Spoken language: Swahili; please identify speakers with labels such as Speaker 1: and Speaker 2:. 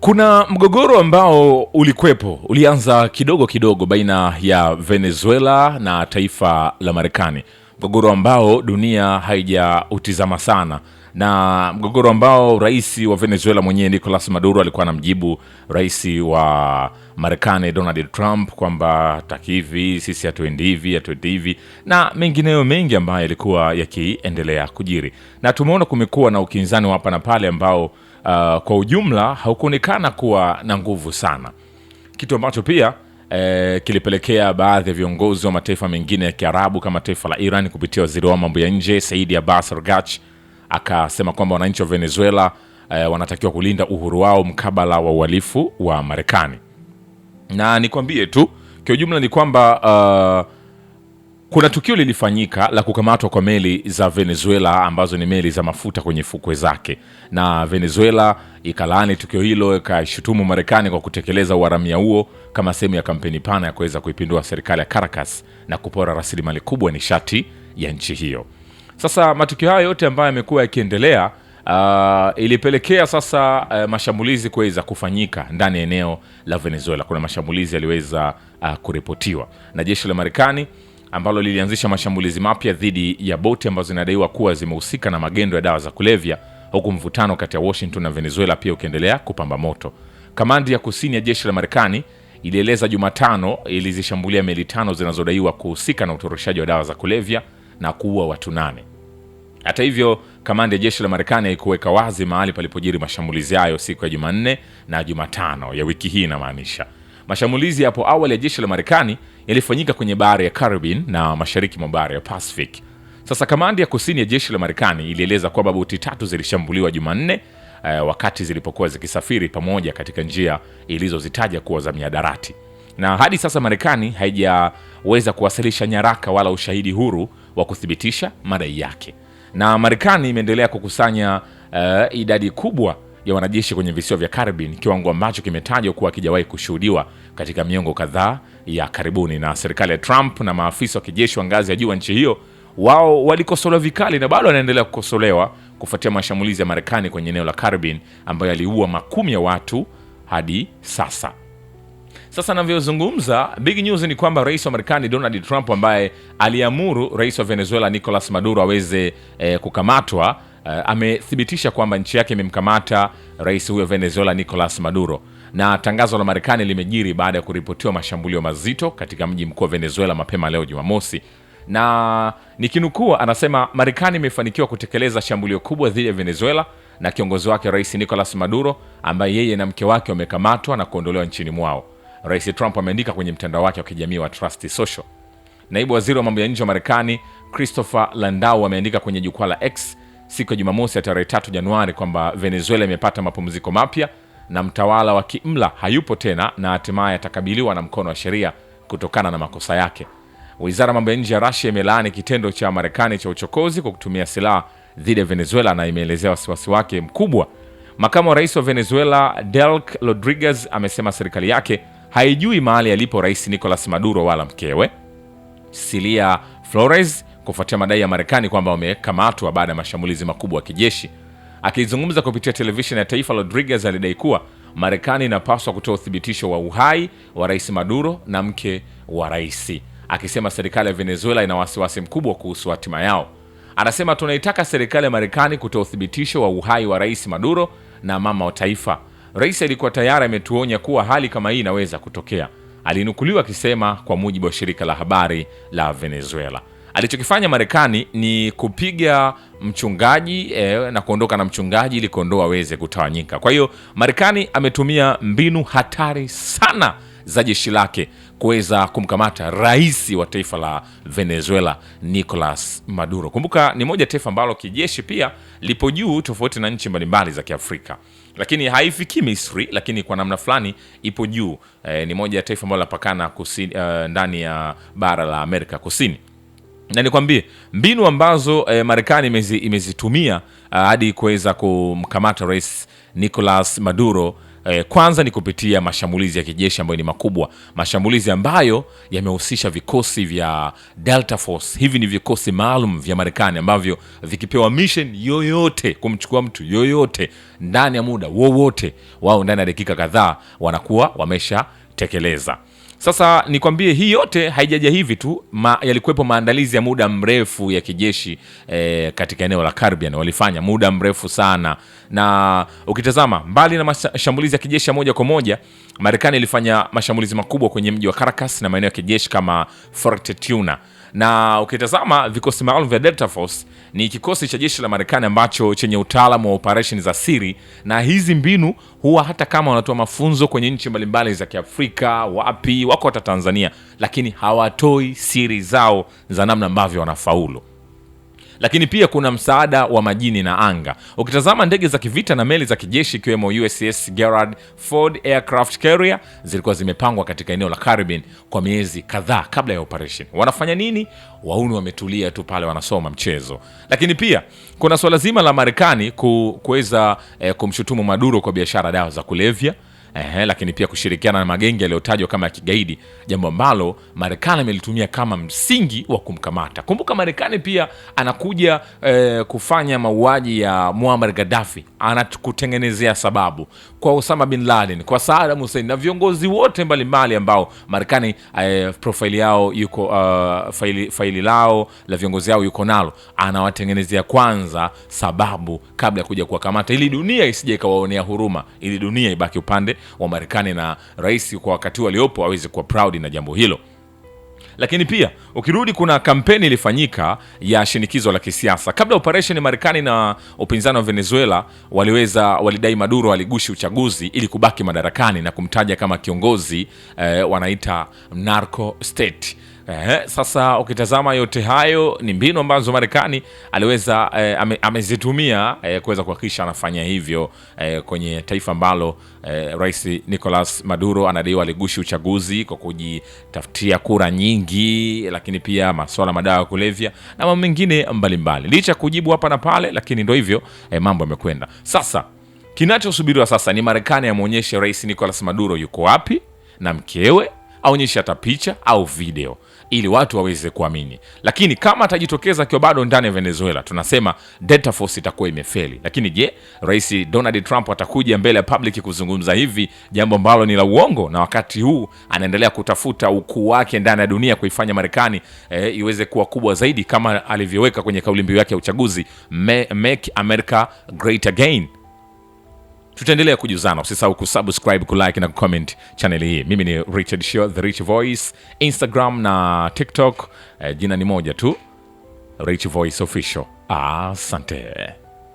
Speaker 1: Kuna mgogoro ambao ulianza kidogo kidogo baina ya Venezuela na taifa la Marekani. Mgogoro ambao dunia haijautizama sana, na mgogoro ambao rais wa Venezuela mwenyewe Nicolas Maduro alikuwa anamjibu rais wa Marekani Donald Trump kwamba takivi sisi hatuendi hivi na mengineyo mengi ambayo yalikuwa yakiendelea kujiri. Na tumeona kumekuwa na ukinzani hapa na pale ambao kwa ujumla haukuonekana kuwa na nguvu sana, kitu ambacho pia kilipelekea baadhi ya viongozi wa mataifa mengine ya Kiarabu kama taifa la Iran kupitia waziri wa mambo ya nje Said Abbas Araghchi akasema kwamba wananchi wa Venezuela wanatakiwa kulinda uhuru wao mkabala wa uhalifu wa Marekani. Na nikwambie tu kwa ujumla ni kwamba kuna tukio lilifanyika la kukamatwa kwa meli za Venezuela ambazo ni meli za mafuta kwenye fukwe zake, na Venezuela ikalaani tukio hilo, ikashutumu Marekani kwa kutekeleza uharamia huo kama sehemu ya kampeni pana ya kuweza kuipindua serikali ya Caracas na kupora rasilimali kubwa ya nishati ya nchi hiyo. Sasa matukio hayo yote ambayo yamekuwa yakiendelea ilipelekea sasa mashambulizi kuweza kufanyika ndani ya eneo la Venezuela. Kuna mashambulizi yaliweza kuripotiwa na jeshi la Marekani ambalo lilianzisha mashambulizi mapya dhidi ya boti ambazo zinadaiwa kuwa zimehusika na magendo ya dawa za kulevya, huku mvutano kati ya Washington na Venezuela pia ukiendelea kupamba moto. Kamandi ya kusini ya jeshi la Marekani ilieleza Jumatano ilizishambulia meli 5 zinazodaiwa kuhusika na utoroshaji wa dawa za kulevya na kuua watu 8. Hata hivyo, kamandi ya jeshi la Marekani haikuweka wazi mahali palipojiri mashambulizi hayo siku ya Jumanne na Jumatano ya wiki hii. Inamaanisha mashambulizi hapo awali ya jeshi la Marekani yalifanyika kwenye bahari ya Caribbean na mashariki mwa bahari ya Pacific. Sasa kamandi ya kusini ya jeshi la Marekani ilieleza kwamba boti 3 zilishambuliwa Jumanne wakati zilipokuwa zikisafiri pamoja katika njia ilizozitaja kuwa za mihadarati. Na hadi sasa Marekani haijaweza kuwasilisha nyaraka wala ushahidi huru wa kuthibitisha madai yake. Na Marekani imeendelea kukusanya idadi kubwa ya wanajeshi kwenye visiwa vya Caribbean, kiwango ambacho kimetajwa kuwa kijawahi kushuhudiwa katika miongo kadhaa ya karibuni. Na serikali ya Trump na maafisa wa kijeshi wa ngazi ya juu wa nchi hiyo, wao walikosolewa vikali na bado wanaendelea kukosolewa kufuatia mashambulizi ya Marekani kwenye eneo la Caribbean ambayo yaliua makumi ya watu hadi sasa. Sasa navyozungumza, big news ni kwamba rais wa Marekani Donald Trump ambaye aliamuru rais wa Venezuela Nicolas Maduro aweze kukamatwa, amethibitisha kwamba nchi yake imemkamata rais huyo Venezuela Nicolas Maduro. Na tangazo la Marekani limejiri baada ya kuripotiwa mashambulio mazito katika mji mkuu wa Venezuela mapema leo Jumamosi. Na nikinukuu, anasema Marekani imefanikiwa kutekeleza shambulio kubwa dhidi ya Venezuela na kiongozi wake rais Nicolas Maduro ambaye yeye na mke wake wamekamatwa na kuondolewa nchini mwao. Rais Trump ameandika kwenye mtandao wake wa kijamii wa Trust Social. Naibu waziri wa mambo ya nje wa Marekani Christopher Landau ameandika kwenye jukwaa la X siku ya Jumamosi ya tarehe 3 Januari kwamba Venezuela imepata mapumziko mapya na mtawala wa kiimla hayupo tena na hatimaye atakabiliwa na mkono wa sheria kutokana na makosa yake. Wizara ya mambo ya nje ya Russia imelaani kitendo cha Marekani cha uchokozi kwa kutumia silaha dhidi ya Venezuela na imeelezea wasiwasi wake mkubwa. Makamu wa rais wa Venezuela Delcy Rodriguez amesema serikali yake haijui mahali alipo rais Nicolas Maduro wala mkewe Cilia Flores kufuatia madai ya Marekani kwamba wamekamatwa baada ya mashambulizi makubwa ya kijeshi. Akizungumza kupitia televisheni ya taifa, Rodriguez alidai kuwa Marekani inapaswa kutoa uthibitisho wa uhai wa rais Maduro na mke wa rais, akisema serikali ya Venezuela ina wasiwasi mkubwa kuhusu hatima yao. Anasema, tunaitaka serikali ya Marekani kutoa uthibitisho wa uhai wa rais Maduro na mama wa taifa. Rais alikuwa tayari ametuonya kuwa hali kama hii inaweza kutokea, alinukuliwa akisema, kwa mujibu wa shirika la habari la Venezuela. Alichokifanya Marekani ni kupiga mchungaji na kuondoka na mchungaji ili kondoo aweze kutawanyika. Kwa hiyo Marekani ametumia mbinu hatari sana za jeshi lake kuweza kumkamata rais wa taifa la Venezuela Nicolas Maduro. Kumbuka ni moja taifa ambalo kijeshi pia lipo juu tofauti na nchi mbalimbali za Kiafrika, lakini haifiki Misri, lakini kwa namna fulani ipo juu. Ni moja ya taifa ambalo lapakana kusini, ndani ya bara la Amerika Kusini. Na nikwambie mbinu ambazo Marekani imezitumia hadi kuweza kumkamata rais Nicolas Maduro Kwanza ni kupitia mashambulizi ya kijeshi ambayo ni makubwa, mashambulizi ambayo yamehusisha vikosi vya Delta Force. Hivi ni vikosi maalum vya Marekani ambavyo vikipewa mission yoyote kumchukua mtu yoyote ndani ya muda wowote, wao ndani ya dakika kadhaa wanakuwa wameshatekeleza. Sasa nikwambie, hii yote haijaja hivi tu, yalikuwepo maandalizi ya muda mrefu ya kijeshi katika eneo la Caribbean. Walifanya muda mrefu sana, na ukitazama mbali na mashambulizi ya kijeshi ya moja kwa moja, Marekani ilifanya mashambulizi makubwa kwenye mji wa Caracas na maeneo ya kijeshi kama Fort Tuna. Na ukitazama vikosi maalum vya Delta Force ni kikosi cha jeshi la Marekani ambacho chenye utaalamu wa operation za siri, na hizi mbinu huwa hata kama wanatoa mafunzo kwenye nchi mbalimbali za Kiafrika, wapi wako hata Tanzania, lakini hawatoi siri zao za namna ambavyo wanafaulu. Lakini pia kuna msaada wa majini na anga. Ukitazama ndege za kivita na meli za kijeshi ikiwemo USS Gerald Ford Aircraft Carrier zilikuwa zimepangwa katika eneo la Caribbean kwa miezi kadhaa kabla ya operation. Wanafanya nini? Wauni wametulia tu pale wanasoma mchezo. Lakini pia kuna swala zima la Marekani kuweza kumshutumu Maduro kwa biashara dawa za kulevya. Lakini pia kushirikiana na magenge yaliyotajwa kama ya kigaidi, jambo ambalo Marekani imelitumia kama msingi wa kumkamata. Kumbuka Marekani pia anakuja kufanya mauaji ya Muammar Gaddafi, anakutengenezea sababu kwa Osama bin Laden, kwa Saddam Hussein na viongozi wote mbalimbali ambao Marekani profile yao yuko faili lao la viongozi yao yuko nalo, anawatengenezea kwanza sababu kabla ya kuja kuwakamata, ili dunia isije ikawaonea huruma, ili dunia ibaki upande wa Marekani na rais kwa wakati waliopo aweze kuwa proud na jambo hilo. Lakini pia ukirudi, kuna kampeni ilifanyika ya shinikizo la kisiasa kabla operation. Marekani na upinzani wa Venezuela walidai Maduro aligushi uchaguzi ili kubaki madarakani na kumtaja kama kiongozi wanaita narco state. Sasa ukitazama yote hayo ni mbinu ambazo Marekani aliweza amezitumia kuweza kuhakikisha anafanya hivyo kwenye taifa ambalo Rais Nicolas Maduro anadaiwa aligushi uchaguzi kwa kujitafutia kura nyingi, lakini pia masuala madawa ya kulevya na mambo mengine mbalimbali. Licha kujibu hapa na pale, lakini ndio hivyo mambo yamekwenda. Sasa kinachosubiriwa sasa ni Marekani amuonyeshe Rais Nicolas Maduro yuko wapi na mkewe, aonyeshe hata picha au video ili watu waweze kuamini. Lakini kama atajitokeza akiwa bado ndani ya Venezuela, tunasema Delta Force itakuwa imefeli. Lakini je, Rais Donald Trump atakuja mbele ya public kuzungumza hivi, jambo ambalo ni la uongo, na wakati huu anaendelea kutafuta ukuu wake ndani ya dunia kuifanya Marekani iweze kuwa kubwa zaidi, kama alivyoweka kwenye kauli mbiu yake ya uchaguzi, Make America Great Again. Tutaendelea kujuzana. Usisahau kusubscribe, kulike na kucomment channel hii. Mimi ni Richard Shaw, The Rich Voice, Instagram na TikTok. Jina ni moja tu, Rich Voice Official. Asante.